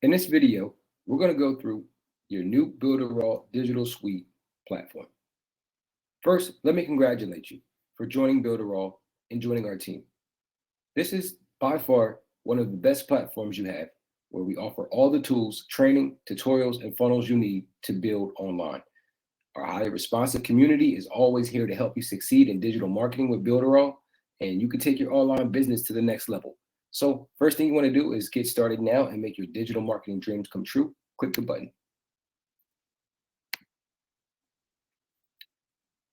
In this video, we're going to go through your new Builderall digital suite platform. First, let me congratulate you for joining Builderall and joining our team. This is by far one of the best platforms you have, where we offer all the tools, training, tutorials, and funnels you need to build online. Our highly responsive community is always here to help you succeed in digital marketing with Builderall, and you can take your online business to the next level. So first thing you want to do is get started now and make your digital marketing dreams come true. Click the button.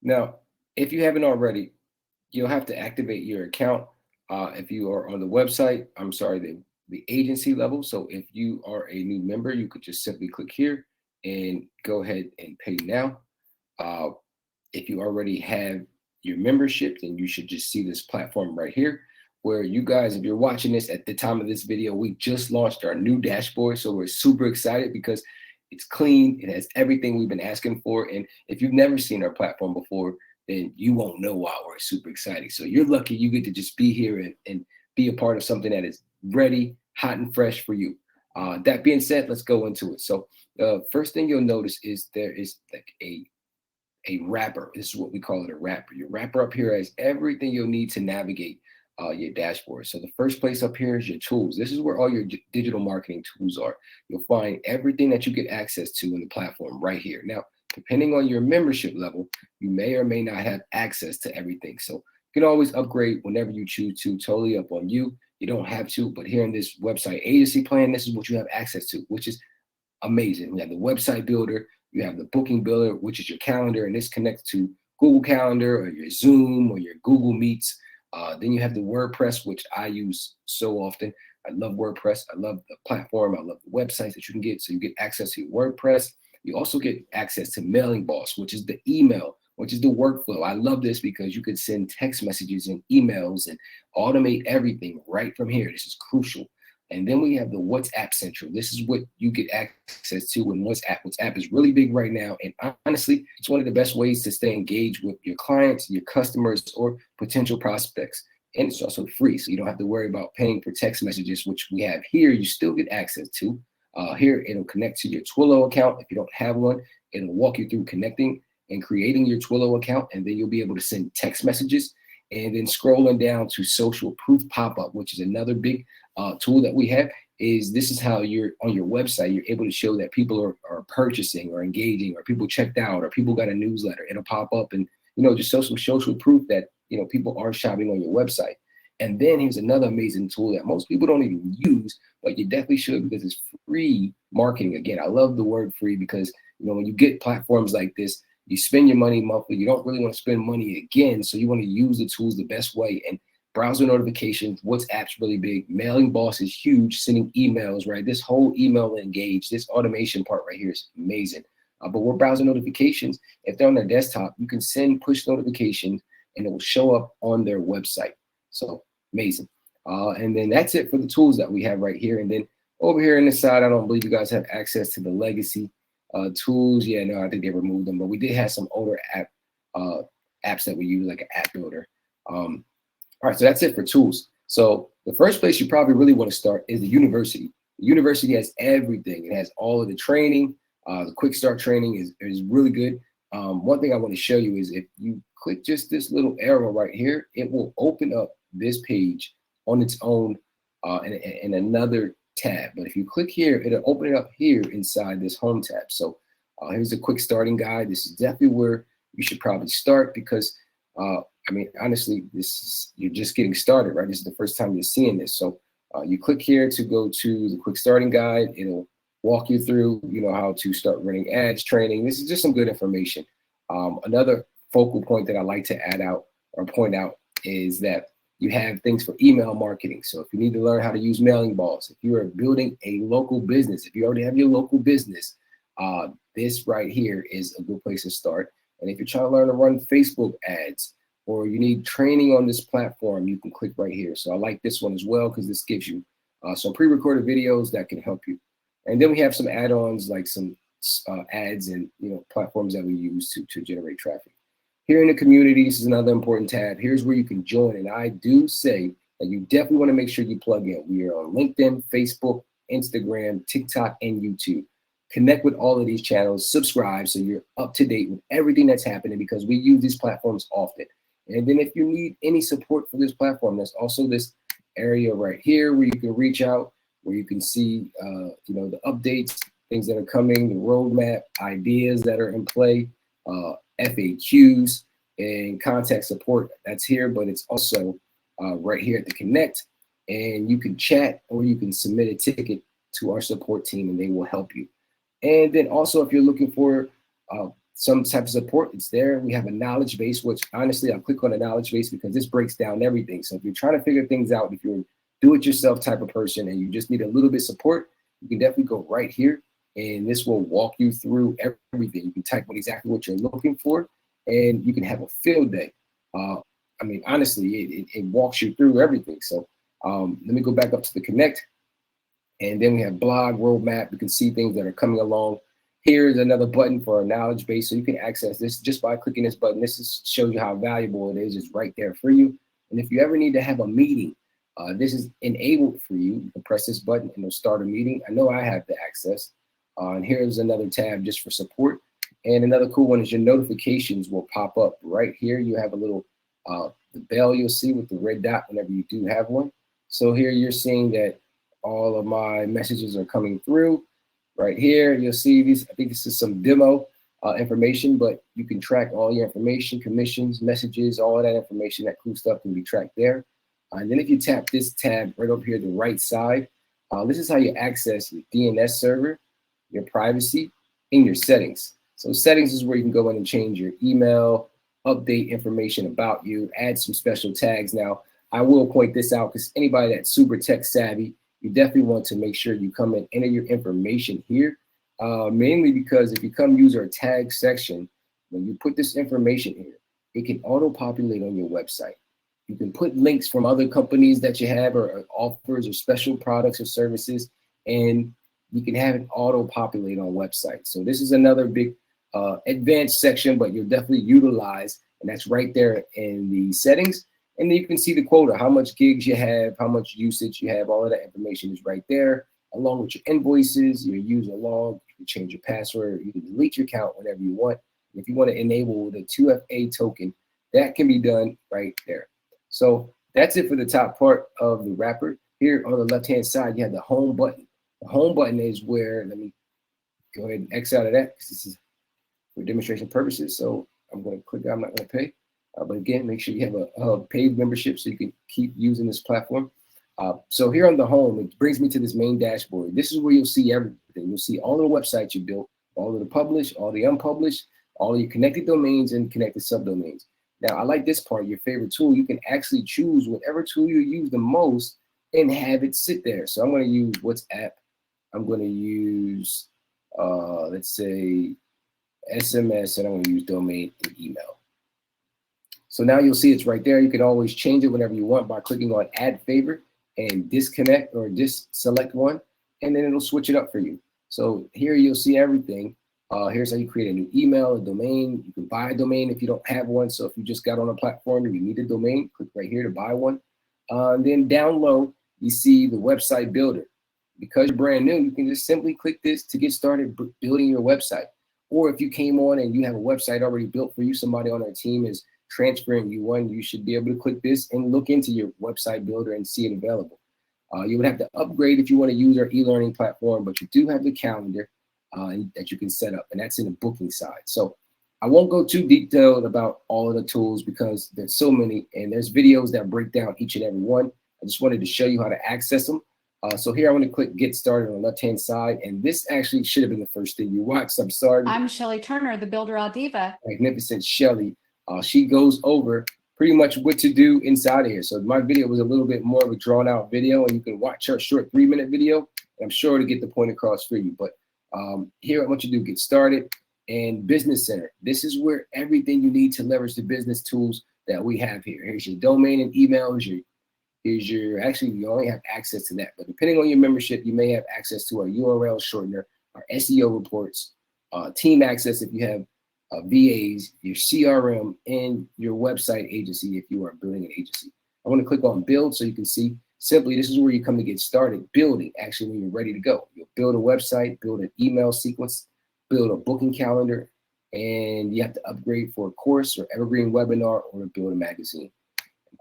Now, if you haven't already, you'll have to activate your account. If you are on the website, the agency level. So if you are a new member, you could just simply click here and go ahead and pay now. If you already have your membership, then you should just see this platform right here, where you guys, if you're watching this at the time of this video, we just launched our new dashboard. So we're super excited because it's clean. It has everything we've been asking for. And if you've never seen our platform before, then you won't know why we're super excited. So you're lucky you get to just be here and be a part of something that is ready, hot and fresh for you. That being said, let's go into it. So the first thing you'll notice is there is like a wrapper. This is what we call it, a wrapper. Your wrapper up here has everything you'll need to navigate your dashboard. So the first place up here is your tools. This is where all your digital marketing tools are. You'll find everything that you get access to in the platform right here. Now, depending on your membership level, you may or may not have access to everything. So you can always upgrade whenever you choose to, totally up on you. You don't have to, but here in this website agency plan, this is what you have access to, which is amazing. You have the website builder, you have the booking builder, which is your calendar, and this connects to Google Calendar or your Zoom or your Google Meets. Then you have the WordPress, which I use so often. I love WordPress. I love the platform. I love the websites that you can get. So you get access to WordPress. You also get access to Mailing Boss, which is the email, which is the workflow. I love this because you could send text messages and emails and automate everything right from here. This is crucial. And then we have the WhatsApp Central. This is what you get access to in WhatsApp. WhatsApp is really big right now. And honestly, it's one of the best ways to stay engaged with your clients, your customers, or potential prospects. And it's also free, so you don't have to worry about paying for text messages, which we have here. You still get access to. Here, it'll connect to your Twilio account. If you don't have one, it'll walk you through connecting and creating your Twilio account. And then you'll be able to send text messages. And then scrolling down to social proof pop-up, which is another big tool that we have. This is how you're on your website, you're able to show that people are purchasing or engaging, or people checked out, or people got a newsletter. It'll pop up and, just show some social proof that, people are shopping on your website. And then here's another amazing tool that most people don't even use, but you definitely should, because it's free marketing. Again, I love the word free because, when you get platforms like this, you spend your money monthly. You don't really want to spend money again. So you want to use the tools the best way. And browser notifications, WhatsApp's really big. Mailing Boss is huge, sending emails, right? This whole email engage, this automation part right here is amazing. But with browser notifications, if they're on their desktop, you can send push notifications and it will show up on their website. So amazing. And then that's it for the tools that we have right here. And then over here on the side, I don't believe you guys have access to the legacy tools. Yeah, no, I think they removed them, but we did have some older apps that we use, like an app builder. All right, so that's it for tools. So the first place you probably really want to start is the university. The university has everything. It has all of the training. The quick start training is really good. One thing I want to show you is if you click just this little arrow right here, it will open up this page on its own in another tab. But if you click here, it'll open it up here inside this home tab. So here's a quick starting guide. This is definitely where you should probably start because honestly, you're just getting started, right? This is the first time you're seeing this. So you click here to go to the quick starting guide. It'll walk you through, how to start running ads training. This is just some good information. Another focal point that I like to add out or point out is that you have things for email marketing. So if you need to learn how to use Mailing Balls, if you are building a local business, if you already have your local business, this right here is a good place to start. And if you're trying to learn to run Facebook ads, or you need training on this platform, you can click right here. So I like this one as well because this gives you some pre-recorded videos that can help you. And then we have some add-ons like some ads and platforms that we use to generate traffic. Here in the community, this is another important tab. Here's where you can join. And I do say that you definitely want to make sure you plug in. We are on LinkedIn, Facebook, Instagram, TikTok, and YouTube. Connect with all of these channels, subscribe so you're up to date with everything that's happening, because we use these platforms often. And then if you need any support for this platform, there's also this area right here where you can reach out, where you can see the updates, things that are coming, the roadmap, ideas that are in play, FAQs, and contact support. That's here, but it's also right here at the Connect. And you can chat or you can submit a ticket to our support team and they will help you. And then also, if you're looking for some type of support, it's there. We have a knowledge base, which honestly, I'll click on the knowledge base because this breaks down everything. So if you're trying to figure things out, if you're a do-it-yourself type of person and you just need a little bit of support, you can definitely go right here. And this will walk you through everything. You can type what exactly what you're looking for, and you can have a field day. I mean, honestly, it walks you through everything. So let me go back up to the Connect. And then we have blog, roadmap. You can see things that are coming along. Here's another button for a knowledge base. So you can access this just by clicking this button. This shows you how valuable it is. It's right there for you. And if you ever need to have a meeting, this is enabled for you. You can press this button and it'll start a meeting. I know I have the access. And here's another tab just for support. And another cool one is your notifications will pop up right here. You have a little the bell you'll see with the red dot whenever you do have one. So here you're seeing that all of my messages are coming through. Right here, you'll see these. I think this is some demo information, but you can track all your information, commissions, messages, all of that information, that cool stuff can be tracked there. And then if you tap this tab right over here, the right side, this is how you access your DNS server, your privacy, and your settings. So settings is where you can go in and change your email, update information about you, add some special tags. Now, I will point this out because anybody that's super tech savvy, you definitely want to make sure you come and enter your information here, mainly because if you come use our tag section, when you put this information here, it can auto-populate on your website. You can put links from other companies that you have or offers or special products or services, and you can have it auto-populate on websites. So this is another big advanced section, but you'll definitely utilize, and that's right there in the settings. And then you can see the quota, how much gigs you have, how much usage you have, all of that information is right there, along with your invoices, your user log. You can change your password, you can delete your account whenever you want. And if you want to enable the 2FA token, that can be done right there. So that's it for the top part of the wrapper. Here on the left-hand side, you have the home button. The home button is where, let me go ahead and X out of that because this is for demonstration purposes. So I'm going to click, I'm not going to pay. But again, make sure you have a paid membership so you can keep using this platform. So here on the home, it brings me to this main dashboard. This is where you'll see everything. You'll see all of the websites you built, all of the published, all the unpublished, all of your connected domains and connected subdomains. Now, I like this part, your favorite tool. You can actually choose whatever tool you use the most and have it sit there. So I'm going to use WhatsApp. I'm going to use, let's say, SMS, and I'm going to use domain and email. So now you'll see it's right there. You can always change it whenever you want by clicking on add favorite and disconnect or select one, and then it'll switch it up for you. So here you'll see everything. Here's how you create a new email, a domain. You can buy a domain if you don't have one. So if you just got on a platform and you need a domain, click right here to buy one. And then down low, you see the website builder. Because you're brand new, you can just simply click this to get started building your website. Or if you came on and you have a website already built for you, somebody on our team is transferring you one, you should be able to click this and look into your website builder and see it available. You would have to upgrade if you want to use our e-learning platform, but you do have the calendar that you can set up, and that's in the booking side. So I won't go too detailed about all of the tools because there's so many, and there's videos that break down each and every one. I just wanted to show you how to access them. So here I want to click get started on the left-hand side, and this actually should have been the first thing you watched. I'm sorry. I'm Shelly Turner, the Builderall Diva. Magnificent Shelly. She goes over pretty much what to do inside of here. So my video was a little bit more of a drawn out video, and you can watch her short 3-minute video. And I'm sure to get the point across for you. But here I want you to do get started and business center. This is where everything you need to leverage the business tools that we have here. Here's your domain and email. Here's your actually you only have access to that, but depending on your membership, you may have access to our URL shortener, our SEO reports, team access if you have VAs, your CRM, and your website agency if you are building an agency. I want to click on build so you can see Simply, this is where you come to get started building. Actually, when you're ready to go, you'll build a website, build an email sequence, build a booking calendar, and you have to upgrade for a course or evergreen webinar or to build a magazine.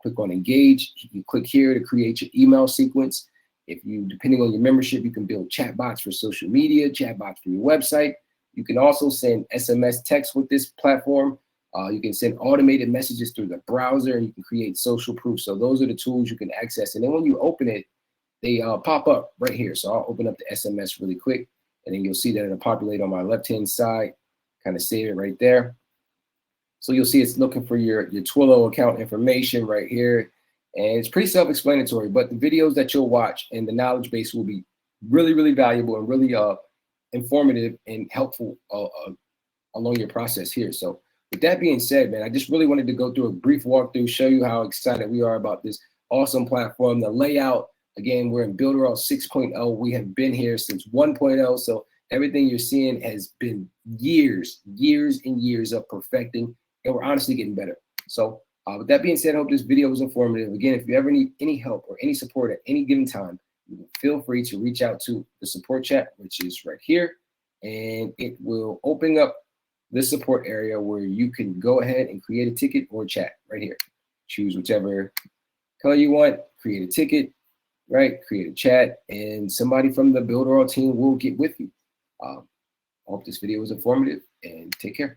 Click on engage. You click here to create your email sequence. If you, depending on your membership, you can build chatbots for social media, chatbots for your website. You can also send SMS text with this platform. You can send automated messages through the browser, and you can create social proof. So those are the tools you can access. And then when you open it, they pop up right here. So I'll open up the SMS really quick, and then you'll see that it'll populate on my left-hand side. Kind of save it right there. So you'll see it's looking for your Twilio account information right here. And it's pretty self-explanatory, but the videos that you'll watch and the knowledge base will be really, really valuable and really informative and helpful along your process here. So with that being said, man, I just really wanted to go through a brief walkthrough, show you how excited we are about this awesome platform. The layout, again, we're in Builderall 6.0. We have been here since 1.0. So everything you're seeing has been years and years of perfecting, and we're honestly getting better. So with that being said, I hope this video was informative. Again, if you ever need any help or any support at any given time, feel free to reach out to the support chat, which is right here, and it will open up the support area where you can go ahead and create a ticket or chat right here. Choose whichever color you want, create a ticket, right? Create a chat, and somebody from the Builderall team will get with you. I hope this video was informative, and take care.